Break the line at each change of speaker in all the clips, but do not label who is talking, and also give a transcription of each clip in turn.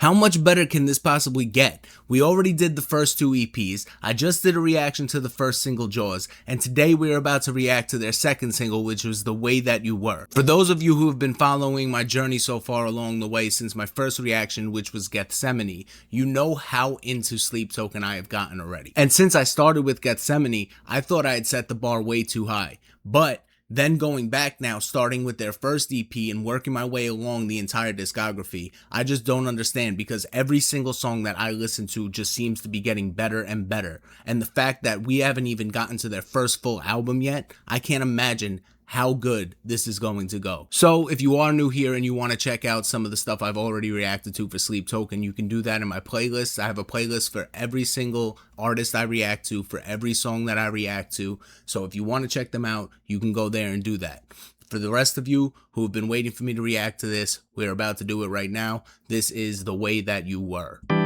How much better can this possibly get? We already did the first two EPs, I just did a reaction to the first single Jaws, and today we are about to react to their second single, which was The Way That You Were. For those of you who have been following my journey so far along the way since my first reaction, which was Gethsemane, you know how into Sleep Token I have gotten already. And since I started with Gethsemane, I thought I had set the bar way too high. But then going back now, starting with their first EP and working my way along the entire discography, I just don't understand, because every single song that I listen to just seems to be getting better and better. And the fact that we haven't even gotten to their first full album yet, I can't imagine how good this is going to go. So if you are new here and you want to check out some of the stuff I've already reacted to for Sleep Token, you can do that in my playlists. I have a playlist for every single artist I react to, for every song that I react to. So if you want to check them out, you can go there and do that. For the rest of you who have been waiting for me to react to this, we're about to do it right now. This is The Way That You Were.
We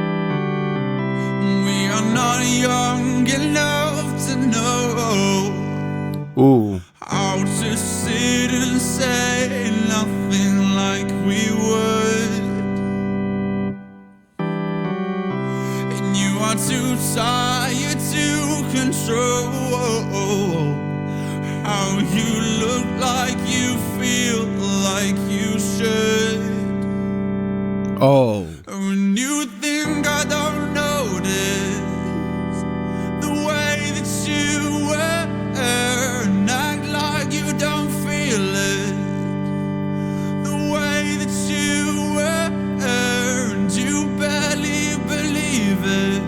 are not young enough to know how to sit and say nothing like we would, and you are too tired to control how you look like you feel like you should. When you think I don't notice the way that you were, and act like you don't feel it, the way that you were, and you barely believe it,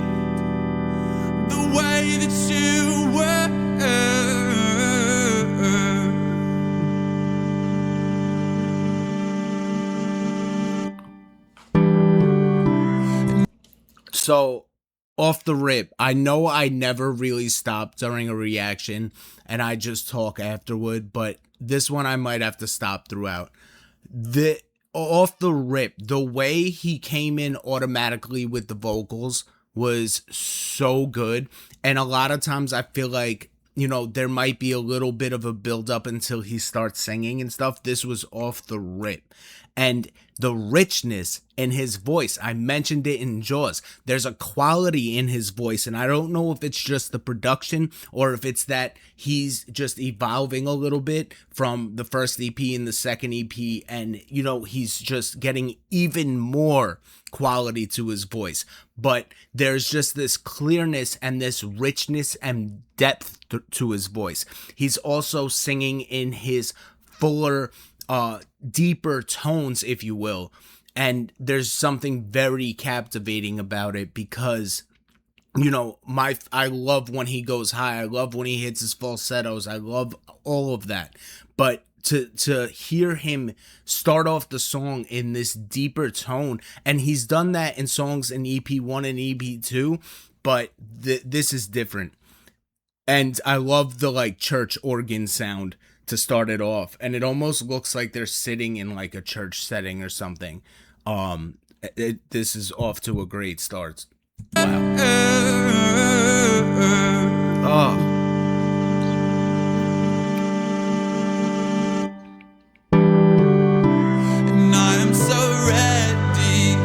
the way that you were.
So, off the rip, I know I never really stop during a reaction and I just talk afterward, but this one I might have to stop throughout. Off the rip, the way he came in automatically with the vocals was so good. And a lot of times I feel like, you know, there might be a little bit of a build up until he starts singing and stuff. This was off the rip. And the richness in his voice, I mentioned it in Jaws. There's a quality in his voice, and I don't know if it's just the production or if it's that he's just evolving a little bit from the first EP and the second EP, and, you know, he's just getting even more quality to his voice. But there's just this clearness and this richness and depth to his voice. He's also singing in his fuller, deeper tones, if you will, and there's something very captivating about it, because, you know, I love when he goes high, I love when he hits his falsettos, I love all of that, but to hear him start off the song in this deeper tone, and he's done that in songs in EP1 and EP2, but this is different. And I love the like church organ sound to start it off, and it almost looks like they're sitting in like a church setting or something. This is off to a great start. Wow.
And I am so ready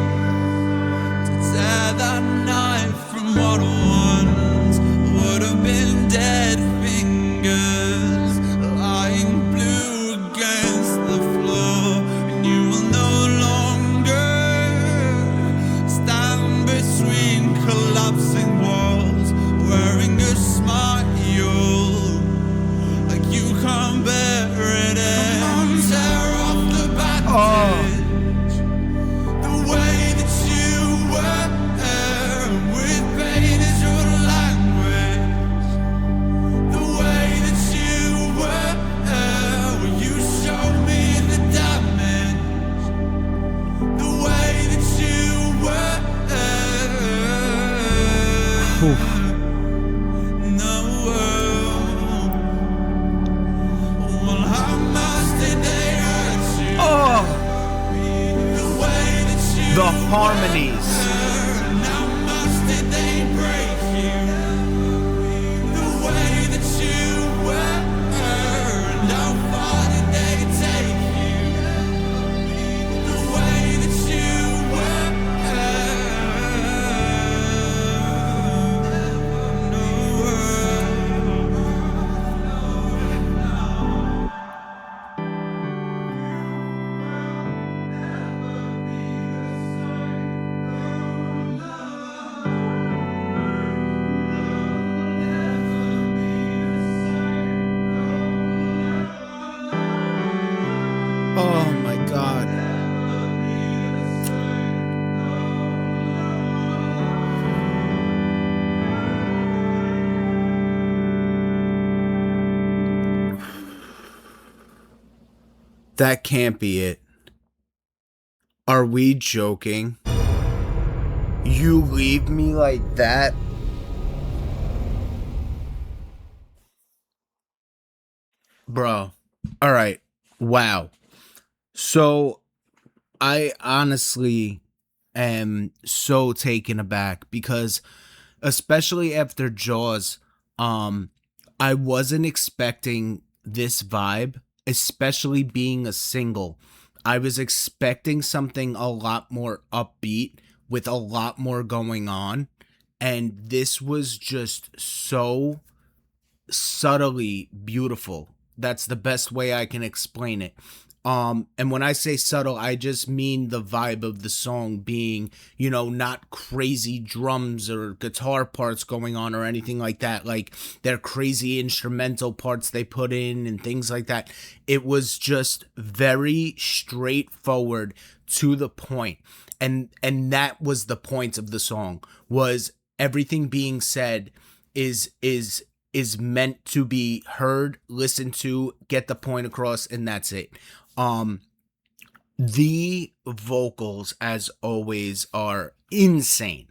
to tear that knife from what once would have been dead fingers, lying blue against the floor, and you will no longer stand between collapsing walls, wearing a smile like you can't bear it. And tear off the bandage, the way that you were, with pain as your language, the way that you were, when you showed me the damage, the way that you were. No, well, how much did they hurt you? The way that you
The harmonies.
were, and how much did they break you? The way that you were, and how far did they take you? The way that you were.
That can't be it. Are we joking? You leave me like that? Bro. Alright. Wow. So I honestly am so taken aback because especially after Jaws, um, I wasn't expecting this vibe, especially being a single. I was expecting something a lot more upbeat with a lot more going on, and this was just so subtly beautiful. That's the best way I can explain it. And when I say subtle, I just mean the vibe of the song being, not crazy drums or guitar parts going on or anything like that. Like their crazy instrumental parts they put in and things like that. It was just very straightforward to the point. And that was the point of the song, was everything being said is meant to be heard, listened to, get the point across, and that's it. Um, the vocals, as always, are insane.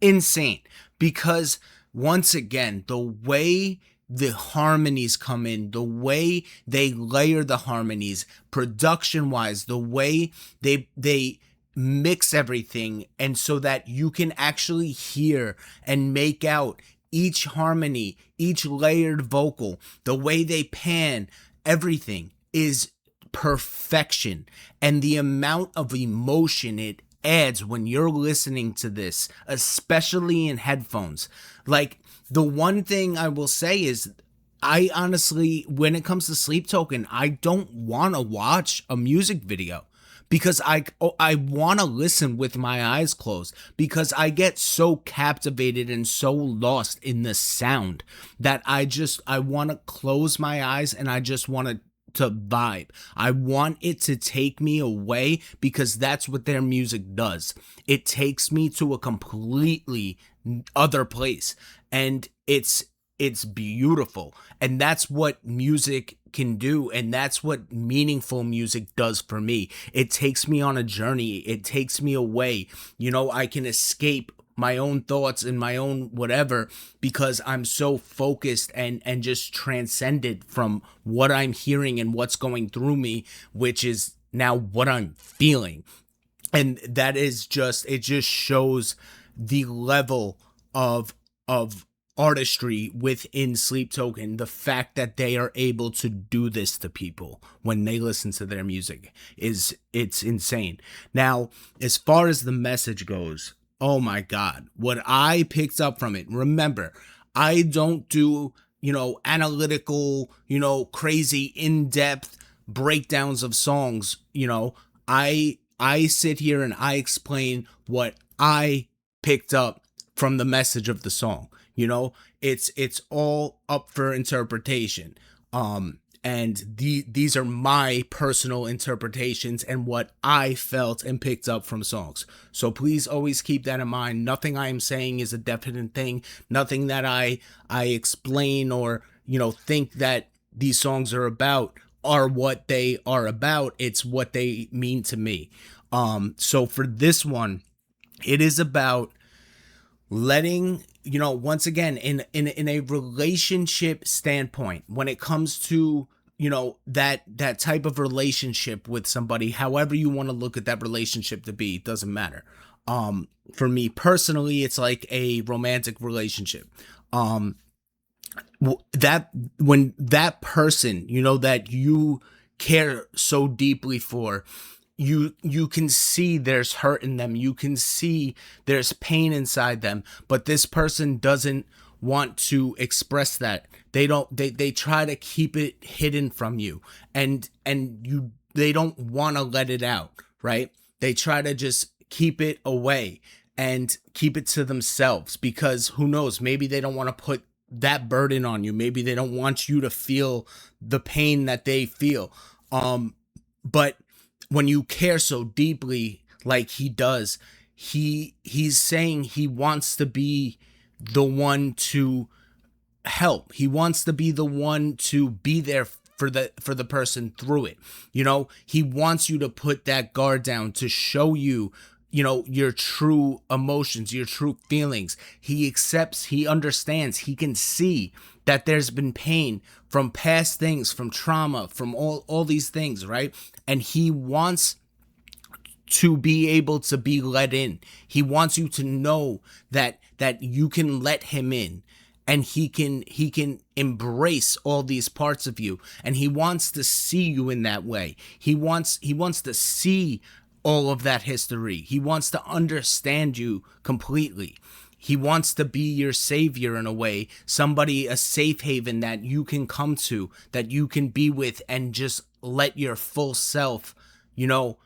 Insane. Because once again, the way the harmonies come in, the way they layer the harmonies, production wise, the way they mix everything, and so that you can actually hear and make out each harmony, each layered vocal, the way they pan, everything is perfection. And the amount of emotion it adds when you're listening to this, especially in headphones. Like, the one thing I will say is, I honestly, when it comes to Sleep Token, I don't want to watch a music video because I want to listen with my eyes closed, because I get so captivated and so lost in the sound that I want to close my eyes and I just want to vibe. I want it to take me away, because that's what their music does. It takes me to a completely other place, and it's beautiful. And that's what music can do, and that's what meaningful music does for me. It takes me on a journey. It takes me away. I can escape my own thoughts and my own whatever, because I'm so focused and just transcended from what I'm hearing and what's going through me, which is now what I'm feeling. And that is just, it just shows the level of artistry within Sleep Token. The fact that they are able to do this to people when they listen to their music it's insane. Now, as far as the message goes, oh my god, what I picked up from it, remember, I don't do, analytical, crazy in-depth breakdowns of songs. I sit here and I explain what I picked up from the message of the song. It's all up for interpretation. And these are my personal interpretations and what I felt and picked up from songs. So please always keep that in mind. Nothing I am saying is a definite thing. Nothing that I explain or think that these songs are about are what they are about. It's what they mean to me. So for this one, it is about letting, once again, in a relationship standpoint, when it comes to, that type of relationship with somebody, however you want to look at that relationship to be, it doesn't matter. For me personally, it's like a romantic relationship. That when that person, that you care so deeply for, you can see there's hurt in them, you can see there's pain inside them, but this person doesn't want to express that. They try to keep it hidden from you, and they don't want to let it out, right? They try to just keep it away and keep it to themselves, because who knows, maybe they don't want to put that burden on you. Maybe they don't want you to feel the pain that they feel. But when you care so deeply like he does, he's saying he wants to be the one to help. He wants to be the one to be there for the person through it. You know, he wants you to put that guard down, to show you, you know, your true emotions, your true feelings. He accepts, he understands, he can see that there's been pain from past things, from trauma, from all these things, right? And he wants to be able to be let in. He wants you to know that you can let him in, and he can embrace all these parts of you, and he wants to see you in that way. He wants to see all of that history. He wants to understand you completely. He wants to be your savior in a way, somebody, a safe haven that you can come to, that you can be with, and just let your full self, you know,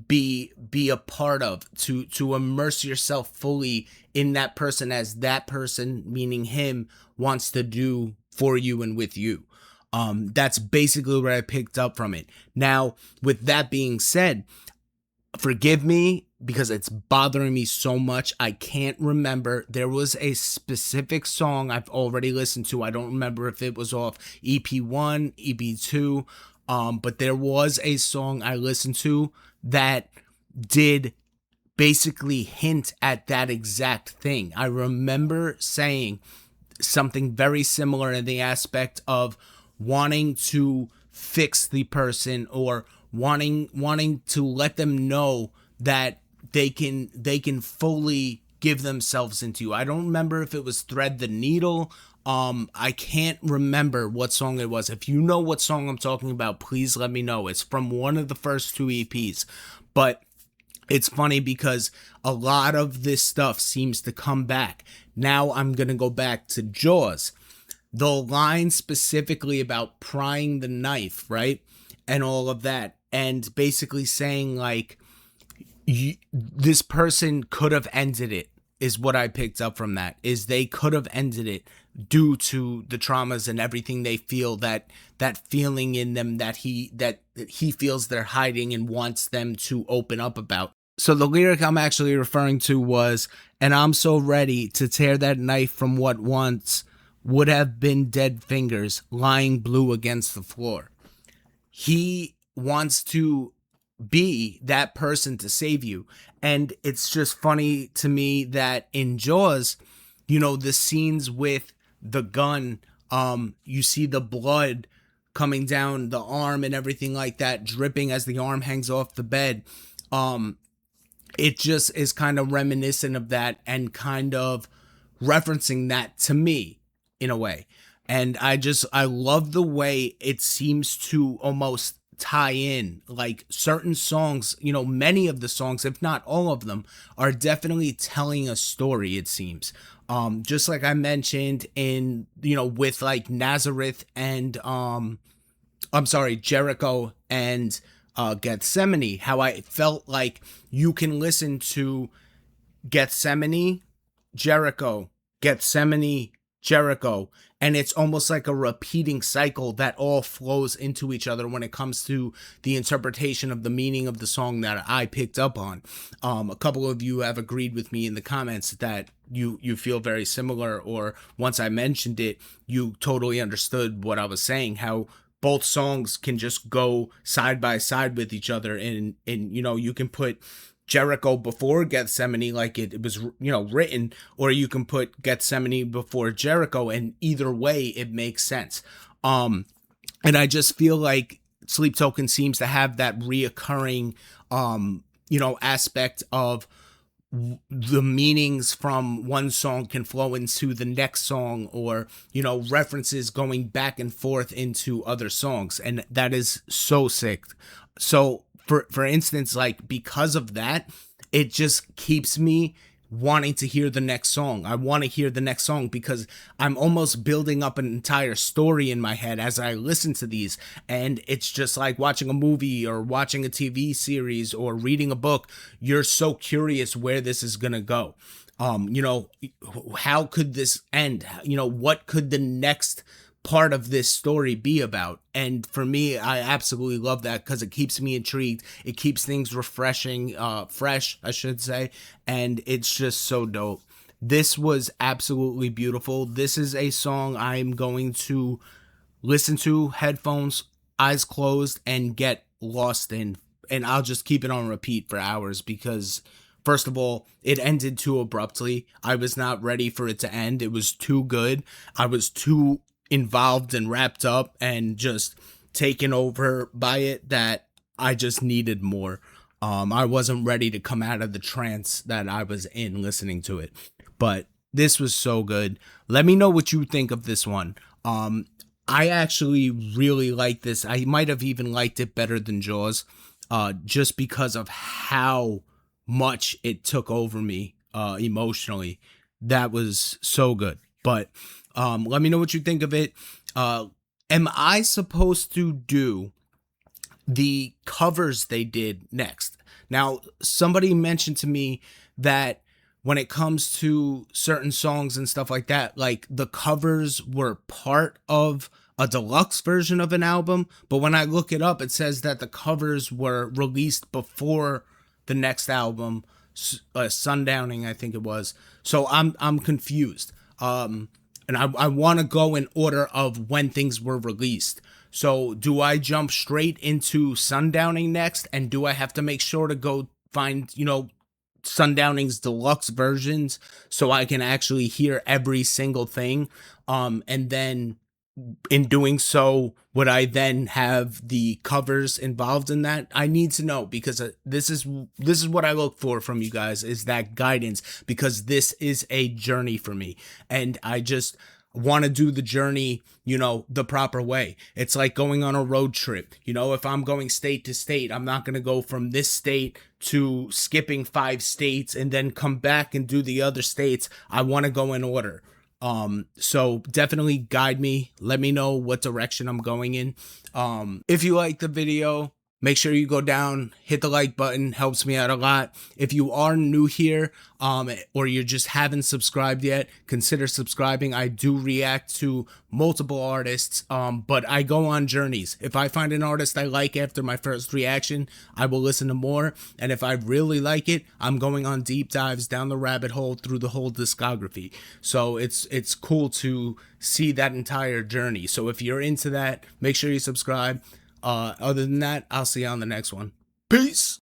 be a part of, to immerse yourself fully in that person, as that person, meaning him, wants to do for you and with you. That's basically what I picked up from it. Now, with that being said, forgive me because it's bothering me so much. I can't remember. There was a specific song I've already listened to. I don't remember if it was off EP1, EP2, but there was a song I listened to that did basically hint at that exact thing. I remember saying something very similar in the aspect of wanting to fix the person, or wanting to let them know that they can fully give themselves into you. I don't remember if it was Thread the Needle. I can't remember what song it was. If you know what song I'm talking about, please let me know. It's from one of the first two EPs. But it's funny because a lot of this stuff seems to come back. Now I'm going to go back to Jaws. The line specifically about prying the knife, right? And all of that. And basically saying, like, this person could have ended it, is what I picked up from that. Is they could have ended it due to the traumas and everything they feel, that feeling in them that he feels they're hiding and wants them to open up about. So the lyric I'm actually referring to was, "And I'm so ready to tear that knife from what once would have been dead fingers lying blue against the floor." He wants to be that person to save you. And it's just funny to me that in Jaws, you know, the scenes with the gun, you see the blood coming down the arm and everything like that, dripping as the arm hangs off the bed. It just is kind of reminiscent of that, and kind of referencing that to me in a way. And I love the way it seems to almost tie in, like certain songs, you know, many of the songs, if not all of them, are definitely telling a story, it seems. Just like I mentioned in, you know, with like Nazareth and Jericho and Gethsemane, how I felt like you can listen to Gethsemane, Jericho, Gethsemane, Jericho, and it's almost like a repeating cycle that all flows into each other when it comes to the interpretation of the meaning of the song that I picked up on. A couple of you have agreed with me in the comments that you feel very similar, or once I mentioned it, you totally understood what I was saying, how both songs can just go side by side with each other, and you know, you can put Jericho before Gethsemane like it was, you know, written, or you can put Gethsemane before Jericho, and either way it makes sense. And I just feel like Sleep Token seems to have that reoccurring you know, aspect of the meanings from one song can flow into the next song, or, you know, references going back and forth into other songs, and that is so sick. So for instance, like, because of that, it just keeps me wanting to hear the next song. I want to hear the next song because I'm almost building up an entire story in my head as I listen to these. And it's just like watching a movie or watching a TV series or reading a book. You're so curious where this is going to go. You know, how could this end? You know, what could the next part of this story be about? And for me, I absolutely love that because it keeps me intrigued. It keeps things refreshing, fresh, I should say. And it's just so dope. This was absolutely beautiful. This is a song I'm going to listen to headphones eyes closed and get lost in, and I'll just keep it on repeat for hours because first of all, it ended too abruptly. I was not ready for it to end. It was too good. I was too involved and wrapped up and just taken over by it that I just needed more. I wasn't ready to come out of the trance that I was in listening to it. But this was so good. Let me know what you think of this one. I actually really like this. I might have even liked it better than Jaws, just because of how much it took over me emotionally. That was so good. But let me know what you think of it. Am I supposed to do the covers they did next? Now, somebody mentioned to me that when it comes to certain songs and stuff like that, like the covers were part of a deluxe version of an album, but when I look it up, it says that the covers were released before the next album, Sundowning, I think it was. So I'm confused. And I want to go in order of when things were released. So do I jump straight into Sundowning next, and do I have to make sure to go find, Sundowning's deluxe versions so I can actually hear every single thing? And then in doing so, would I then have the covers involved in that? I need to know, because this is what I look for from you guys, is that guidance, because this is a journey for me, and I just want to do the journey, the proper way. It's like going on a road trip. If I'm going state to state, I'm not going to go from this state to skipping 5 states and then come back and do the other states. I want to go in order. So definitely guide me. Let me know what direction I'm going in. If you like the video, make sure you go down, hit the like button, helps me out a lot. If you are new here, or you just haven't subscribed yet, consider subscribing. I do react to multiple artists, but I go on journeys. If I find an artist I like after my first reaction, I will listen to more. And if I really like it, I'm going on deep dives down the rabbit hole through the whole discography. So it's cool to see that entire journey. So if you're into that, make sure you subscribe. Other than that, I'll see you on the next one. Peace.